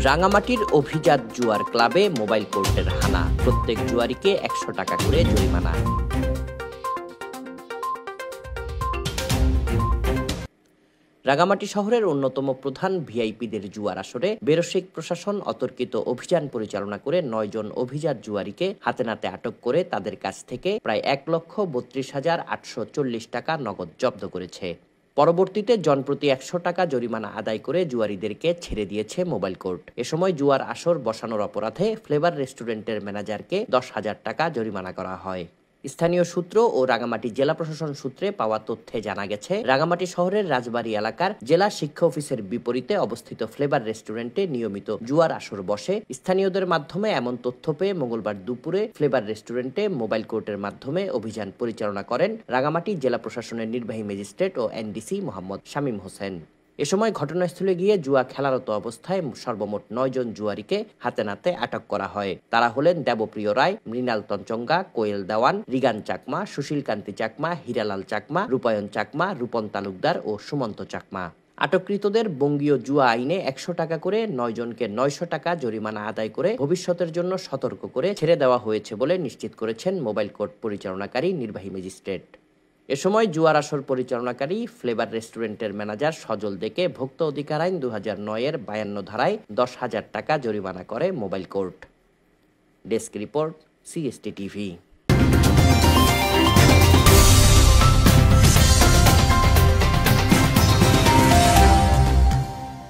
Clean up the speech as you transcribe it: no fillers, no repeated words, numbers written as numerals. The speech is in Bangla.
রাঙামাটির অভিজাত জুয়ার ক্লাবে মোবাইল কোর্টের হানা, প্রত্যেক জুয়ারিকে ১০০ টাকা করে জরিমানা। রাঙামাটি শহরের অন্যতম প্রধান ভিআইপিদের জুয়ার আসরে বেরসিক প্রশাসন অতর্কিত অভিযান পরিচালনা করে ৯ জন অভিজাত জুয়ারিকে হাতে নাতে আটক করে তাদের কাছ থেকে প্রায় ১,৩২,৮৪০ টাকা নগদ জব্দ করেছে। পরবর্তীতে জনপ্রতি ১০০ টাকা জরিমানা আদায় করে জুয়ারিদেরকে ছেড়ে দিয়েছে মোবাইল কোর্ট। এ সময় জুয়ার আসর বসানোর অপরাধে ফ্লেভার রেস্টুরেন্টের ম্যানেজারকে ১০,০০০ টাকা জরিমানা করা হয়। স্থানীয় সূত্র ও রাঙামাটি জেলা প্রশাসন সূত্রে পাওয়া তথ্যে জানা গেছে, রাঙামাটি শহরের রাজবাড়ী এলাকার জেলা শিক্ষা অফিসের বিপরীতে অবস্থিত ফ্লেভার রেস্টুরেন্টে নিয়মিত জুয়ার আসর বসে। স্থানীয়দের মাধ্যমে এমন তথ্য পেয়ে মঙ্গলবার দুপুরে ফ্লেভার রেস্টুরেন্টে মোবাইল কোর্টের মাধ্যমে অভিযান পরিচালনা করেন রাঙামাটি জেলা প্রশাসনের নির্বাহী ম্যাজিস্ট্রেট ও এনডিসি মোহাম্মদ শামীম হোসেন। এ সময় ঘটনাস্থলে গিয়ে জুয়া খেলারত অবস্থায় সর্বমোট ৯ জন জুয়ারিকে হাতে নাতে আটক করা হয়। তারা হলেন দেবপ্রিয় রায়, মৃণাল তঞ্চঙ্গা, কোয়েল দেওয়ান, রিগান চাকমা, সুশীল কান্তি চাকমা, হীরালাল চাকমা, রূপায়ণ চাকমা, রূপন তালুকদার ও সুমন্ত চাকমা। আটককৃতদের বঙ্গীয় জুয়া আইনে ১০০ টাকা করে ৯ জনকে ৯০০ টাকা জরিমানা আদায় করে ভবিষ্যতের জন্য সতর্ক করে ছেড়ে দেওয়া হয়েছে বলে নিশ্চিত করেছেন মোবাইল কোর্ট পরিচালনাকারী নির্বাহী ম্যাজিস্ট্রেট। এ সময় জুয়ার আসর পরিচালনাকারী ফ্লেভার রেস্টুরেন্টের ম্যানেজার সজল দেকে ভোক্তা অধিকার আইন ২০০৯-এর ৫২ ধারায় ১০,০০০ টাকা জরিমানা করে mobile court. Desk report, CST TV.